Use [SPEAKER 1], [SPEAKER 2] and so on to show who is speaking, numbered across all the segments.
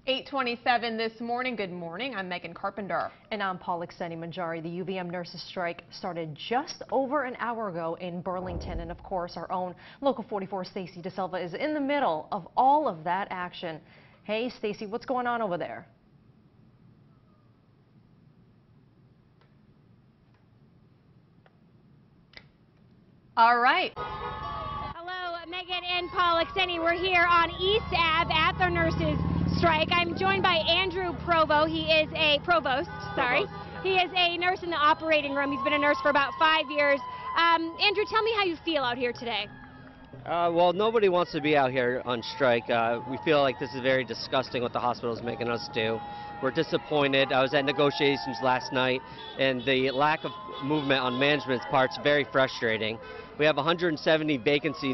[SPEAKER 1] 8:27 this morning. Good morning. I'm Megan Carpenter.
[SPEAKER 2] And I'm Polixeni Manjari. The UVM nurses strike started just over an hour ago in Burlington. And of course, our own Local 44 Stacey DeSilva is in the middle of all of that action. Hey, Stacey, what's going on over there?
[SPEAKER 1] All right.
[SPEAKER 3] Hello, Megan and Polixeni. We're here on East Ave at the nurses strike. I'm joined by Andrew Provost. He is a He is a nurse in the operating room. He's been a nurse for about 5 years. Andrew, tell me how you feel out here today.
[SPEAKER 4] Well, nobody wants to be out here on strike. We feel like this is very disgusting what the hospital is making us do. We're disappointed. I was at negotiations last night, and the lack of movement on management's part is very frustrating. We have 170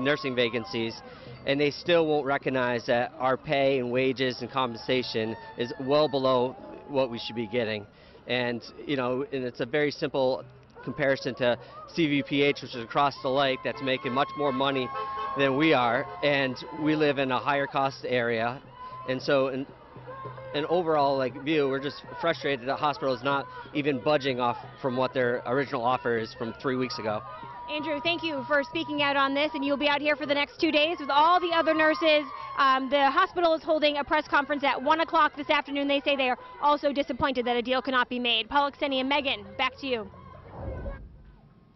[SPEAKER 4] nursing vacancies, and they still won't recognize that our pay and wages and compensation is well below what we should be getting. And, and it's a very simple comparison to CVPH, which is across the lake, that's making much more money than we are, and we live in a higher cost area. And so an overall view, we're just frustrated the hospital is not even budging off from what their original offer is from 3 weeks ago.
[SPEAKER 3] Andrew, thank you for speaking out on this, and you'll be out here for the next 2 days with all the other nurses. The hospital is holding a press conference at 1 o'clock this afternoon. They say they are also disappointed that a deal cannot be made. Polixeni and Megan, back to you.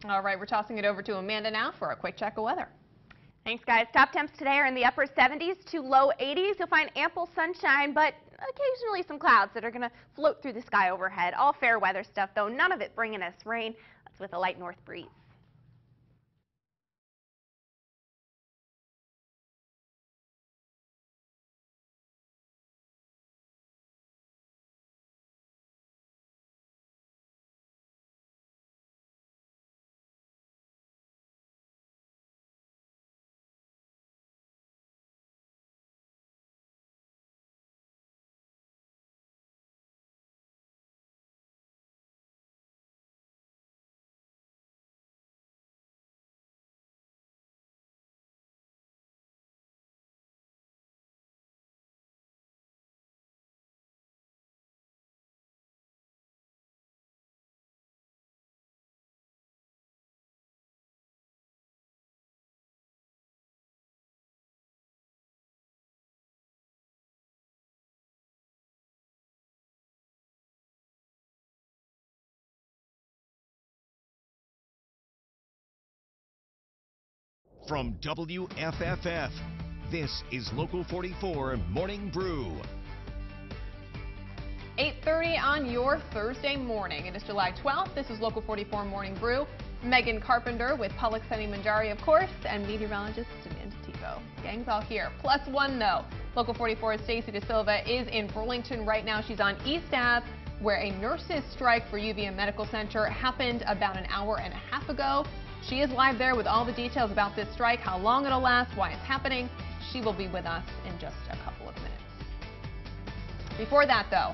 [SPEAKER 1] All right, we're tossing it over to Amanda now for a quick check of weather.
[SPEAKER 5] Thanks, guys. Top temps today are in the upper 70s to low 80s. You'll find ample sunshine, but occasionally some clouds that are going to float through the sky overhead. All fair weather stuff, though. None of it bringing us rain. That's with a light north breeze.
[SPEAKER 6] From WFFF, this is Local 44 Morning Brew.
[SPEAKER 1] 8:30 on your Thursday morning. It is July 12th. This is Local 44 Morning Brew. Megan Carpenter with Polixeni Manjari, of course, and meteorologist Amanda Tipo. Gang's all here. +1, though. Local 44's Stacey DeSilva is in Burlington right now. She's on East Ave, where a nurses' strike for UVM Medical Center happened about an hour and a half ago. She is live there with all the details about this strike, how long it'll last, why it's happening. She will be with us in just a couple of minutes. Before that, though,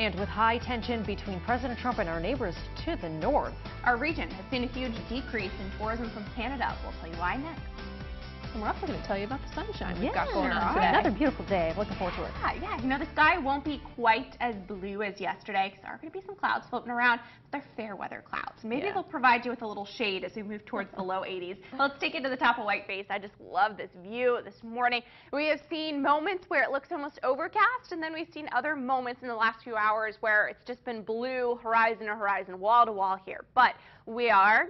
[SPEAKER 2] and with high tension between President Trump and our neighbors to the north,
[SPEAKER 5] our region has seen a huge decrease in tourism from Canada. We'll tell you why next.
[SPEAKER 1] And we're also going to tell you about the sunshine we've got going on today.
[SPEAKER 2] Another beautiful day. I'm looking forward to it.
[SPEAKER 5] Yeah. The sky won't be quite as blue as yesterday because there are going to be some clouds floating around, but they're fair weather clouds. Maybe they'll provide you with a little shade as we move towards the low 80s. Let's take it to the top of Whiteface. I just love this view this morning. We have seen moments where it looks almost overcast, and then we've seen other moments in the last few hours where it's just been blue horizon to horizon, wall to wall here. But we are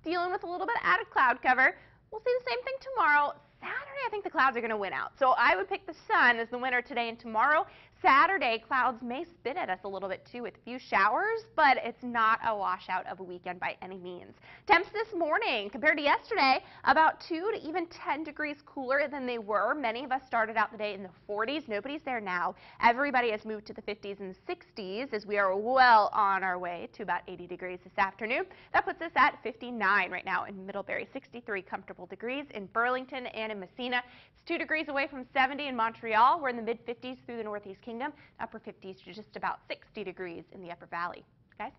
[SPEAKER 5] dealing with a little bit of added cloud cover. We'll see the same thing tomorrow. Saturday, I think the clouds are going to win out. So I would pick the sun as the winner today and tomorrow. Saturday, clouds may spit at us a little bit too with a few showers, but it's not a washout of a weekend by any means. Temps this morning compared to yesterday, about 2 to even 10 degrees cooler than they were. Many of us started out the day in the 40s. Nobody's there now. Everybody has moved to the 50s and 60s as we are well on our way to about 80 degrees this afternoon. That puts us at 59 right now in Middlebury, 63 comfortable degrees in Burlington and in Messina. It's 2 degrees away from 70 in Montreal. We're in the mid-50s through the Northeast Kingdom, upper 50s to just about 60 degrees in the Upper Valley. Guys?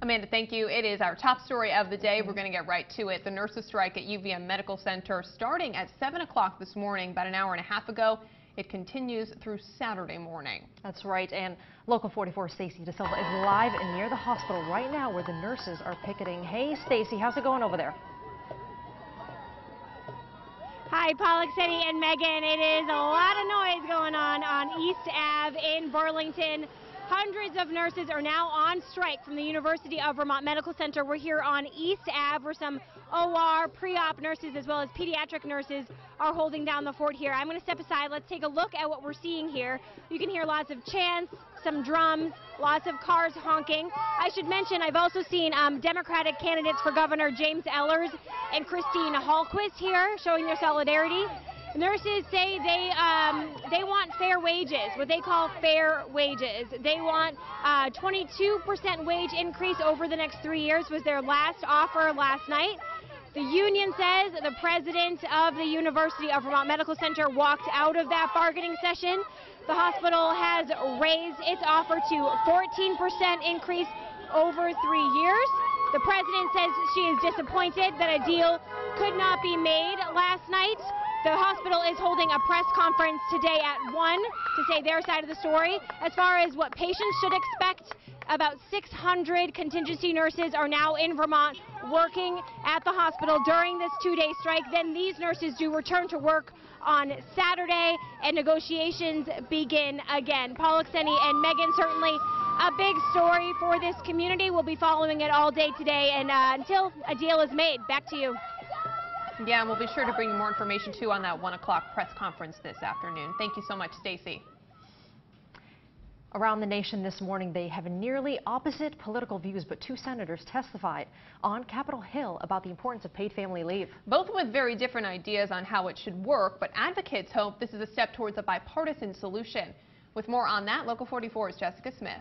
[SPEAKER 1] Amanda, thank you. It is our top story of the day. We're going to get right to it. The nurses' strike at UVM Medical Center starting at 7 o'clock this morning, about an hour and a half ago. It continues through Saturday morning.
[SPEAKER 2] That's right, and Local 44 Stacey DeSilva is live and near the hospital right now where the nurses are picketing. Hey, Stacey, how's it going over there?
[SPEAKER 3] Hi, Pollock City and Megan. It is a lot of noise going on East Ave in Burlington. Hundreds of nurses are now on strike from the University of Vermont Medical Center. We're here on East Ave where some OR, pre-op nurses as well as pediatric nurses are holding down the fort here. I'm going to step aside. Let's take a look at what we're seeing here. You can hear lots of chants, some drums, lots of cars honking. I should mention I've also seen Democratic candidates for Governor James Ellers and Christine Hallquist here showing their solidarity. Nurses say they want fair wages, what they call fair wages. They want 22% wage increase over the next 3 years was their last offer last night. The union says the president of the University of Vermont Medical Center walked out of that bargaining session. The hospital has raised its offer to 14% increase over 3 years. The president says she is disappointed that a deal could not be made last night. The hospital is holding a press conference today at 1 to say their side of the story. As far as what patients should expect, about 600 contingency nurses are now in Vermont working at the hospital during this 2-day strike. Then these nurses do return to work on Saturday and negotiations begin again. Pollock, Senny, and Megan, certainly a big story for this community. We'll be following it all day today and until a deal is made. Back to you.
[SPEAKER 1] Yeah, and we'll be sure to bring you more information, too, on that 1 o'clock press conference this afternoon. Thank you so much, Stacey.
[SPEAKER 2] Around the nation this morning, they have nearly opposite political views, but 2 senators testified on Capitol Hill about the importance of paid family leave.
[SPEAKER 1] Both with very different ideas on how it should work, but advocates hope this is a step towards a bipartisan solution. With more on that, Local 44's Jessica Smith.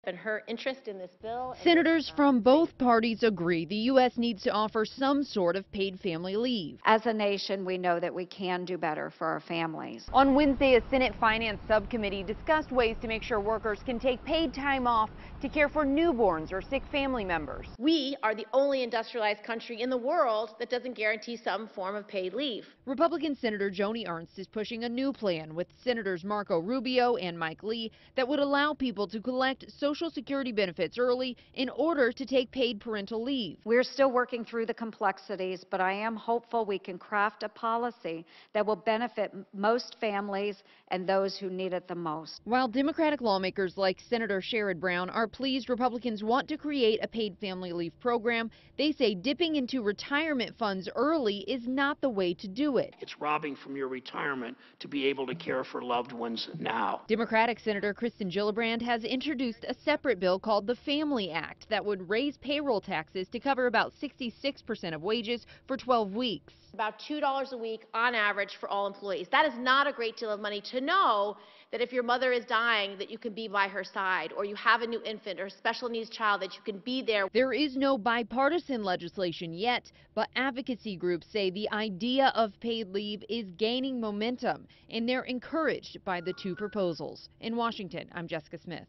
[SPEAKER 7] And her interest in this bill.
[SPEAKER 8] Senators from both parties agree the U.S. needs to offer some sort of paid family leave.
[SPEAKER 9] As a nation, we know that we can do better for our families.
[SPEAKER 10] On Wednesday, a Senate Finance Subcommittee discussed ways to make sure workers can take paid time off to care for newborns or sick family members.
[SPEAKER 7] We are the only industrialized country in the world that doesn't guarantee some form of paid leave.
[SPEAKER 8] Republican Senator Joni Ernst is pushing a new plan with Senators Marco Rubio and Mike Lee that would allow people to collect Social Security benefits early in order to take paid parental leave.
[SPEAKER 9] We're still working through the complexities, but I am hopeful we can craft a policy that will benefit most families and those who need it the most.
[SPEAKER 8] While Democratic lawmakers like Senator Sherrod Brown are pleased Republicans want to create a paid family leave program, they say dipping into retirement funds early is not the way to do it.
[SPEAKER 11] It's robbing from your retirement to be able to care for loved ones now.
[SPEAKER 8] Democratic Senator Kristen Gillibrand has introduced a separate bill called the Family Act that would raise payroll taxes to cover about 66% of wages for 12 weeks.
[SPEAKER 7] About $2 a week on average for all employees. That is not a great deal of money to know that if your mother is dying, that you can be by her side, or you have a new infant or special needs child, that you can be there.
[SPEAKER 8] There is no bipartisan legislation yet, but advocacy groups say the idea of paid leave is gaining momentum, and they're encouraged by the 2 proposals. In Washington, I'm Jessica Smith.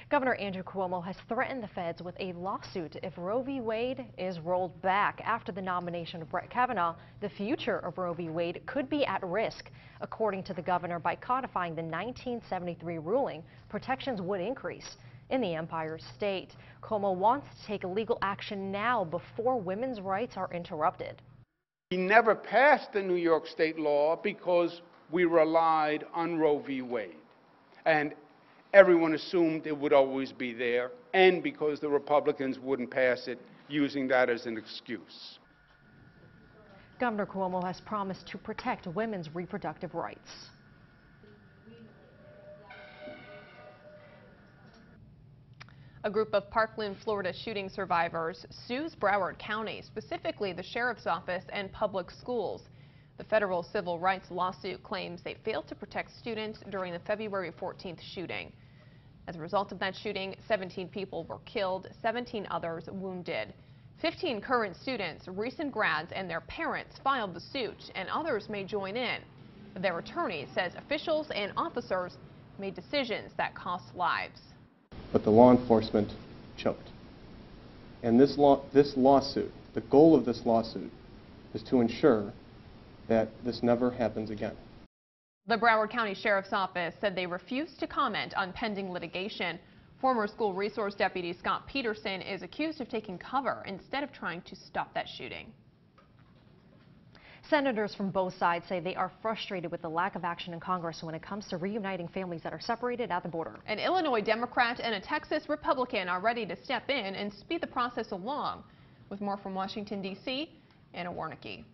[SPEAKER 2] Governor Andrew Cuomo has threatened the feds with a lawsuit if Roe v. Wade is rolled back. After the nomination of Brett Kavanaugh, the future of Roe v. Wade could be at risk. According to the governor, by codifying the 1973 ruling, protections would increase in the Empire State. Cuomo wants to take legal action now before women's rights are interrupted.
[SPEAKER 12] We never passed the New York State law because we relied on Roe v. Wade. And everyone assumed it would always be there, and because the Republicans wouldn't pass it, using that as an excuse.
[SPEAKER 2] Governor Cuomo has promised to protect women's reproductive rights.
[SPEAKER 1] A group of Parkland, Florida shooting survivors sues Broward County, specifically the Sheriff's Office and public schools. The federal civil rights lawsuit claims they failed to protect students during the February 14th shooting. As a result of that shooting, 17 people were killed, 17 others wounded. 15 current students, recent grads, and their parents filed the suit, and others may join in. Their attorney says officials and officers made decisions that cost lives.
[SPEAKER 13] But the law enforcement choked. And this lawsuit The goal of this lawsuit is to ensure that this never happens again.
[SPEAKER 1] The Broward County Sheriff's Office said they refused to comment on pending litigation. Former school resource deputy Scott Peterson is accused of taking cover instead of trying to stop that shooting.
[SPEAKER 2] Senators from both sides say they are frustrated with the lack of action in Congress when it comes to reuniting families that are separated at the border.
[SPEAKER 1] An Illinois Democrat and a Texas Republican are ready to step in and speed the process along. With more from Washington, D.C., Anna Warnicki.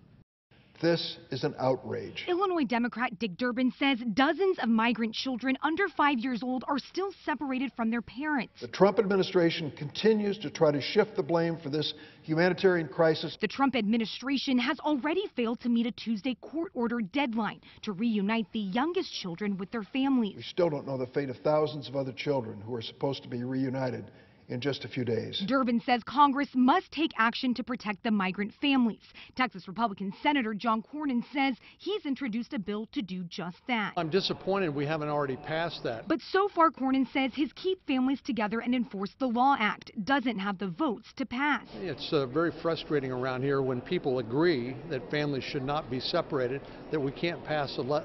[SPEAKER 14] This is an outrage.
[SPEAKER 15] Illinois Democrat Dick Durbin says dozens of migrant children under 5 years old are still separated from their parents.
[SPEAKER 14] The Trump administration continues to try to shift the blame for this humanitarian crisis.
[SPEAKER 15] The Trump administration has already failed to meet a Tuesday court-ordered deadline to reunite the youngest children with their families.
[SPEAKER 14] We still don't know the fate of thousands of other children who are supposed to be reunited in just a few days.
[SPEAKER 15] Durbin says Congress must take action to protect the migrant families. Texas Republican Senator John Cornyn says he's introduced a bill to do just that.
[SPEAKER 16] I'm disappointed we haven't already passed that.
[SPEAKER 15] But so far, Cornyn says his Keep Families Together and Enforce the Law Act doesn't have the votes to pass.
[SPEAKER 16] It's very frustrating around here when people agree that families should not be separated, that we can't pass a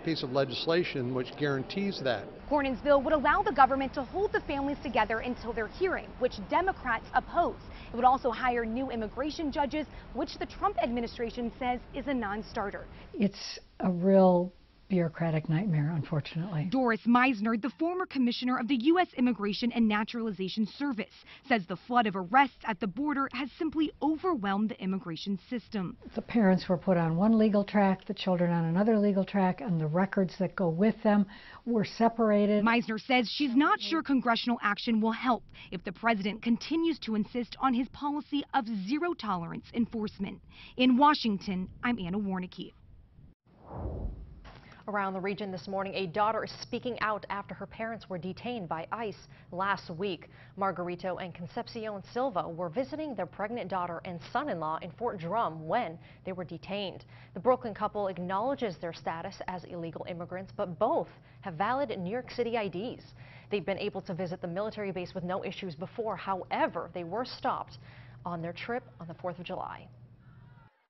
[SPEAKER 16] piece of legislation which guarantees that.
[SPEAKER 15] Cornyn's bill would allow the government to hold the families together until their hearing, which Democrats oppose. It would also hire new immigration judges, which the Trump administration says is a non-starter.
[SPEAKER 17] It's a real bureaucratic nightmare, unfortunately.
[SPEAKER 15] Doris Meisner, the former commissioner of the U.S. Immigration and Naturalization Service, says the flood of arrests at the border has simply overwhelmed the immigration system.
[SPEAKER 17] The parents were put on one legal track, the children on another legal track, and the records that go with them were separated.
[SPEAKER 15] Meisner says she's not sure congressional action will help if the president continues to insist on his policy of zero-tolerance enforcement. In Washington, I'm Anna Warnicki.
[SPEAKER 2] Around the region this morning, a daughter is speaking out after her parents were detained by ICE last week. Margarito and Concepcion Silva were visiting their pregnant daughter and son-in-law in Fort Drum when they were detained. The Brooklyn couple acknowledges their status as illegal immigrants, but both have valid New York City IDs. They've been able to visit the military base with no issues before. However, they were stopped on their trip on the 4th of July.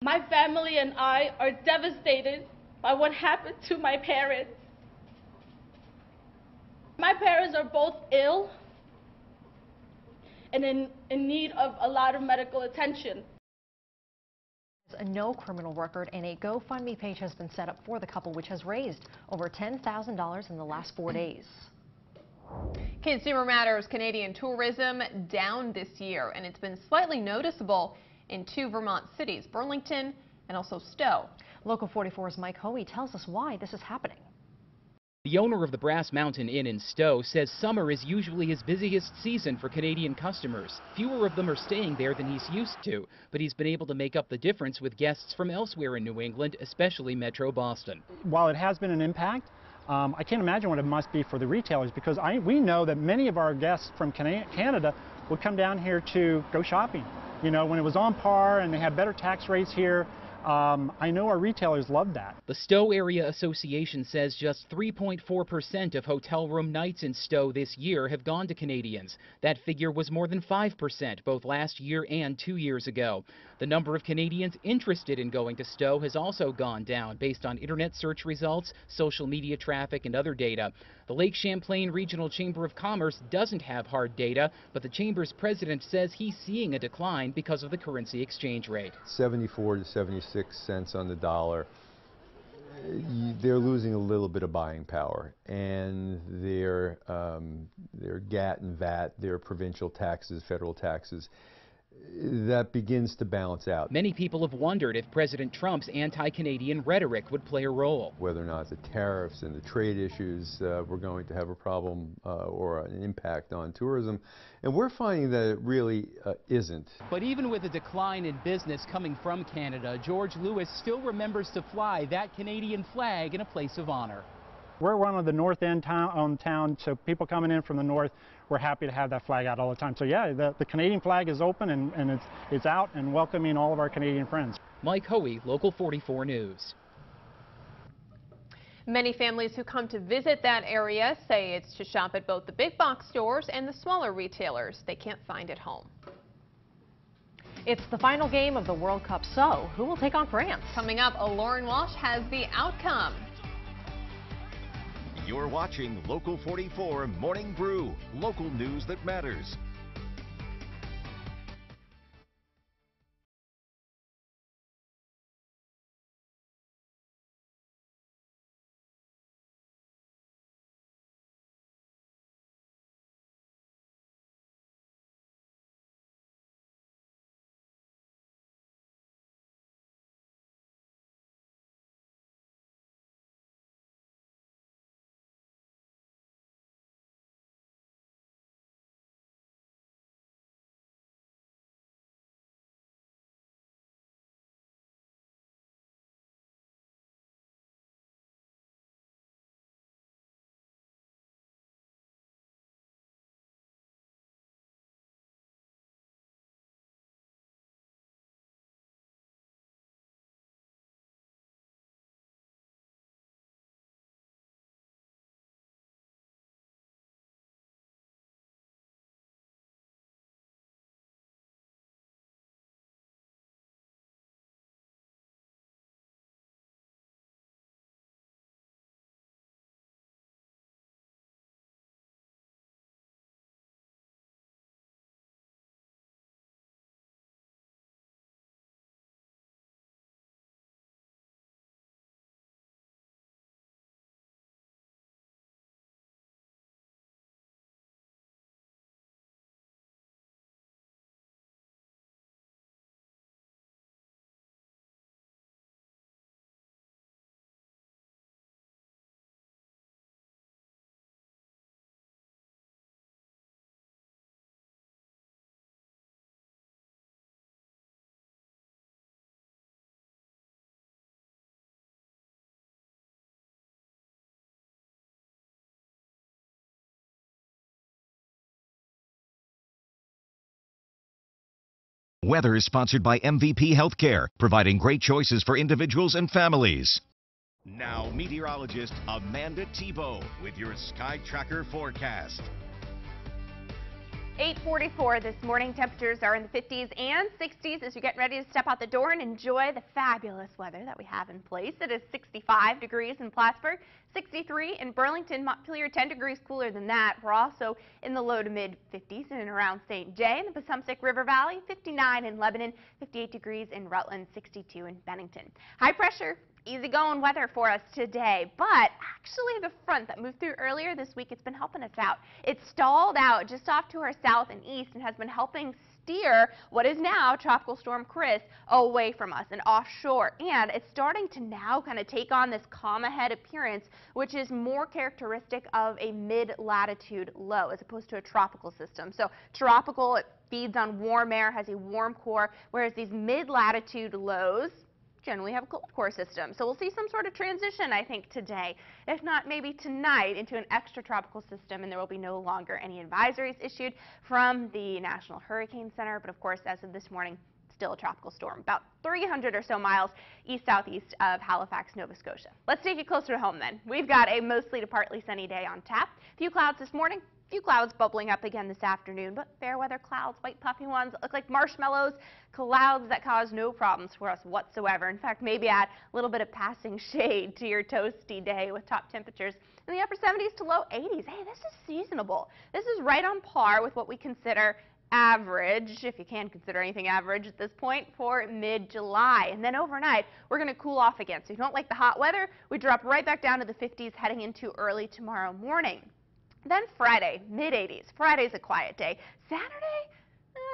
[SPEAKER 18] My family and I are devastated by what happened to my parents. My parents are both ill and in need of a lot of medical attention.
[SPEAKER 2] A no criminal record and a GoFundMe page has been set up for the couple, which has raised over $10,000 in the last 4 days.
[SPEAKER 1] Consumer Matters Canadian tourism down this year, and it's been slightly noticeable in 2 Vermont cities, Burlington and also Stowe.
[SPEAKER 2] Local 44's Mike Hoey tells us why this is happening.
[SPEAKER 19] The owner of the Brass Mountain Inn in Stowe says summer is usually his busiest season for Canadian customers. Fewer of them are staying there than he's used to, but he's been able to make up the difference with guests from elsewhere in New England, especially Metro Boston.
[SPEAKER 20] While it has been an impact, I can't imagine what it must be for the retailers, because we know that many of our guests from Canada would come down here to go shopping. You know, when it was on par and they had better tax rates here, I know our retailers love that.
[SPEAKER 19] The Stowe Area Association says just 3.4% of hotel room nights in Stowe this year have gone to Canadians. That figure was more than 5% both last year and 2 years ago. The number of Canadians interested in going to Stowe has also gone down based on internet search results, social media traffic, and other data. The Lake Champlain Regional Chamber of Commerce doesn't have hard data, but the Chamber's president says he's seeing a decline because of the currency exchange rate.
[SPEAKER 21] 74 to 76 cents on the dollar. They're losing a little bit of buying power, and their GAT and VAT, their provincial taxes, federal taxes, that begins to balance out.
[SPEAKER 19] Many people have wondered if President Trump's anti-Canadian rhetoric would play a role.
[SPEAKER 21] Whether or not the tariffs and the trade issues were going to have a problem or an impact on tourism. And we're finding that it really isn't.
[SPEAKER 19] But even with a decline in business coming from Canada, George Lewis still remembers to fly that Canadian flag in a place of honor.
[SPEAKER 20] We're one of the north end town, so people coming in from the north, we're happy to have that flag out all the time. So yeah, the Canadian flag is open and it's out and welcoming all of our Canadian friends.
[SPEAKER 19] Mike Hoey, Local 44 News.
[SPEAKER 1] Many families who come to visit that area say it's to shop at both the big box stores and the smaller retailers they can't find at home.
[SPEAKER 2] It's the final game of the World Cup, so who will take on France?
[SPEAKER 1] Coming up, Lauren Walsh has the outcome.
[SPEAKER 6] You're watching Local 44 Morning Brew, local news that matters. Weather is sponsored by MVP Healthcare, providing great choices for individuals and families. Now, meteorologist Amanda Tebow with your Sky Tracker forecast.
[SPEAKER 5] 8:44 this morning. Temperatures are in the 50s and 60s as you're getting ready to step out the door and enjoy the fabulous weather that we have in place. It is 65 degrees in Plattsburgh, 63 in Burlington, Montpelier, 10 degrees cooler than that. We're also in the low to mid 50s in and around St. Jay in the Passumpsic River Valley, 59 in Lebanon, 58 degrees in Rutland, 62 in Bennington. High pressure, easygoing weather for us today, but actually the front that moved through earlier this week, it's been helping us out. It stalled out just off to our south and east and has been helping steer what is now Tropical Storm Chris away from us and offshore, and it's starting to now kind of take on this calm ahead appearance, which is more characteristic of a mid-latitude low as opposed to a tropical system. So tropical, it feeds on warm air, has a warm core, whereas these mid-latitude lows generally have a cold core system. So we'll see some sort of transition, I think, today, if not maybe tonight, into an extratropical system, and there will be no longer any advisories issued from the National Hurricane Center. But of course, as of this morning, still a tropical storm, about 300 or so miles east-southeast of Halifax, Nova Scotia. Let's take it closer to home then. We've got a mostly to partly sunny day on tap. A few clouds this morning. Few clouds bubbling up again this afternoon, but fair weather clouds, white puffy ones that look like marshmallows, clouds that cause no problems for us whatsoever. In fact, maybe add a little bit of passing shade to your toasty day with top temperatures in the upper 70s to low 80s. Hey, this is seasonable. This is right on par with what we consider average, if you can consider anything average at this point, for mid-July. And then overnight, we're going to cool off again. So if you don't like the hot weather, we drop right back down to the 50s heading into early tomorrow morning. Then Friday, mid-80s. Friday's a quiet day. Saturday,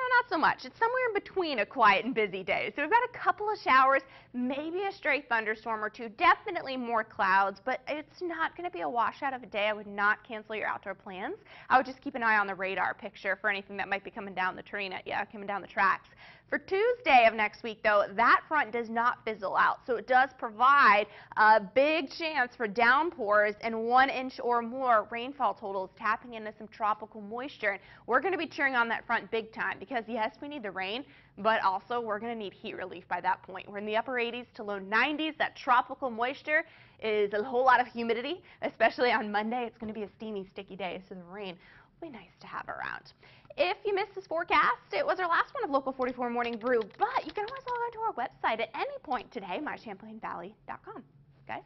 [SPEAKER 5] not so much. It's somewhere in between a quiet and busy day. So we've got a couple of showers, maybe a stray thunderstorm or two, definitely more clouds, but it's not going to be a washout of a day. I would not cancel your outdoor plans. I would just keep an eye on the radar picture for anything that might be coming down the train at you, coming down the tracks. For Tuesday of next week, though, that front does not fizzle out, so it does provide a big chance for downpours and 1 inch or more rainfall totals, tapping into some tropical moisture. And we're going to be cheering on that front big time because, yes, we need the rain, but also we're going to need heat relief by that point. We're in the upper 80s to low 90s. That tropical moisture is a whole lot of humidity, especially on Monday. It's going to be a steamy, sticky day, so the rain be nice to have around. If you missed this forecast, it was our last one of Local 44 Morning Brew, but you can always log on to our website at any point today, mychamplainvalley.com. Guys?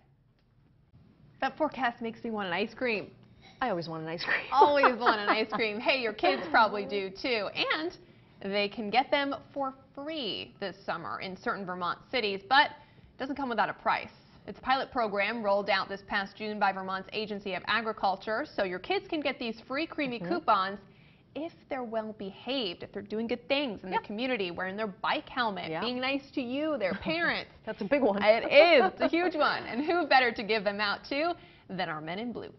[SPEAKER 1] That forecast makes me want an ice cream.
[SPEAKER 2] I always want an ice cream.
[SPEAKER 1] Always want an ice cream. Hey, your kids probably do too. And they can get them for free this summer in certain Vermont cities, but it doesn't come without a price. It's a pilot program rolled out this past June by Vermont's Agency of Agriculture, so your kids can get these free creamy coupons if they're well behaved, if they're doing good things in the community, wearing their bike helmet, being nice to you, their parents.
[SPEAKER 2] That's a big one.
[SPEAKER 1] It is. It's a huge one. And who better to give them out to than our men in blue?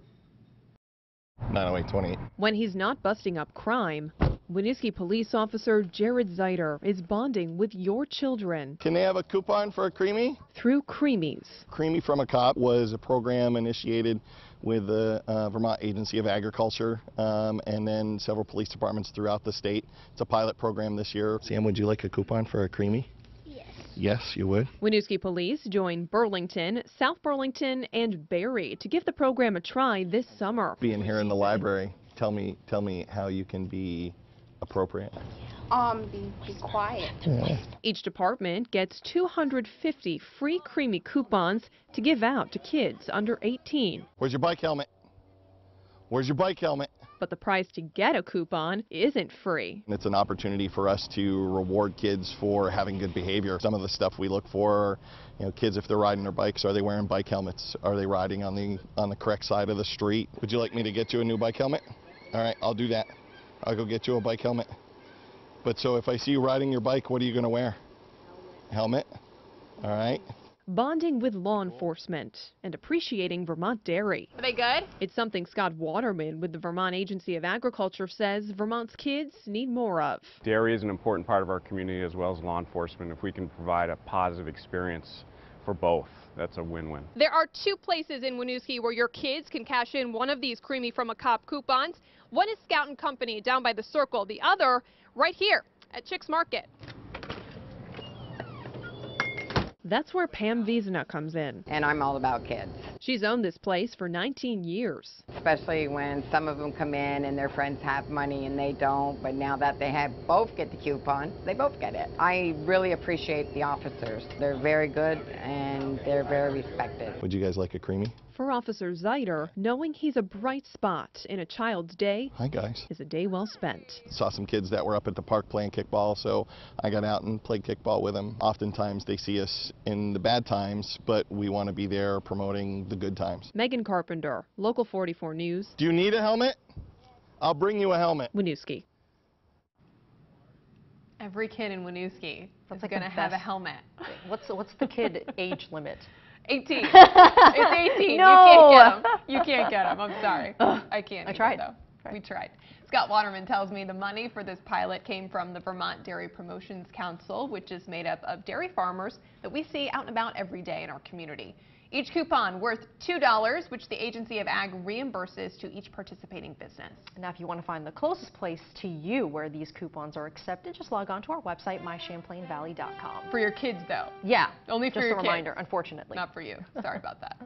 [SPEAKER 4] 90828.
[SPEAKER 8] When he's not busting up crime, Winooski police officer Jared Zeiter is bonding with your children.
[SPEAKER 4] Can they have a coupon for a Creamy?
[SPEAKER 8] Through Creamies.
[SPEAKER 4] Creamy from a Cop was a program initiated with the Vermont Agency of Agriculture and then several police departments throughout the state. It's a pilot program this year. Sam, would you like a coupon for a Creamy? Yes, you would.
[SPEAKER 8] Winooski police join Burlington, South Burlington, and Barrie to give the program a try this summer.
[SPEAKER 4] Being here in the library, tell me how you can be appropriate.
[SPEAKER 5] Be quiet.
[SPEAKER 8] Each department gets 250 free Creamy coupons to give out to kids under 18.
[SPEAKER 4] Where's your bike helmet? Where's your bike helmet?
[SPEAKER 8] But the price to get a coupon isn't free.
[SPEAKER 4] It's an opportunity for us to reward kids for having good behavior. Some of the stuff we look for, kids if they're riding their bikes, are they wearing bike helmets? Are they riding on the correct side of the street? Would you like me to get you a new bike helmet? All right, I'll do that. I'll go get you a bike helmet. But so if I see you riding your bike, what are you going to wear? Helmet. All right.
[SPEAKER 8] Bonding with law enforcement and appreciating Vermont dairy.
[SPEAKER 1] Are they good?
[SPEAKER 8] It's something Scott Waterman with the Vermont Agency of Agriculture says Vermont's kids need more of.
[SPEAKER 22] Dairy is an important part of our community as well as law enforcement. If we can provide a positive experience for both, that's a win-win.
[SPEAKER 1] There are two places in Winooski where your kids can cash in one of these Creamy from a Cop coupons. One is Scout and Company down by the Circle. The other right here at Chicks Market.
[SPEAKER 8] That's where Pam Wiesna comes in.
[SPEAKER 23] And I'm all about kids.
[SPEAKER 8] She's owned this place for 19 years.
[SPEAKER 23] Especially when some of them come in and their friends have money and they don't, but now that they both get the coupon, they both get it. I really appreciate the officers. They're very good and they're very respected.
[SPEAKER 4] Would you guys like a Creamy?
[SPEAKER 8] For Officer Zeiter, knowing he's a bright spot in a child's day
[SPEAKER 4] Hi guys.
[SPEAKER 8] is a day well spent.
[SPEAKER 4] Saw some kids that were up at the park playing kickball, so I got out and played kickball with them. Oftentimes they see us in the bad times, but we want to be there promoting the good times.
[SPEAKER 8] Megan Carpenter, Local 44 News.
[SPEAKER 4] Do you need a helmet? I'll bring you a helmet.
[SPEAKER 8] Winooski.
[SPEAKER 1] Every kid in Winooski is going to have a helmet.
[SPEAKER 2] What's the kid age limit?
[SPEAKER 1] 18. It's 18.
[SPEAKER 2] No.
[SPEAKER 1] You can't get them. I'm sorry. I can't.
[SPEAKER 2] I tried.
[SPEAKER 1] Though. We tried. Scott Waterman tells me the money for this pilot came from the Vermont Dairy Promotions Council, which is made up of dairy farmers that we see out and about every day in our community. Each coupon worth $2, which the Agency of Ag reimburses to each participating business.
[SPEAKER 2] Now, if you want to find the closest place to you where these coupons are accepted, just log on to our website, mychamplainvalley.com.
[SPEAKER 1] For your kids, though?
[SPEAKER 2] Yeah.
[SPEAKER 1] Only for your kids.
[SPEAKER 2] Just a reminder, unfortunately.
[SPEAKER 1] Not for you. Sorry about that.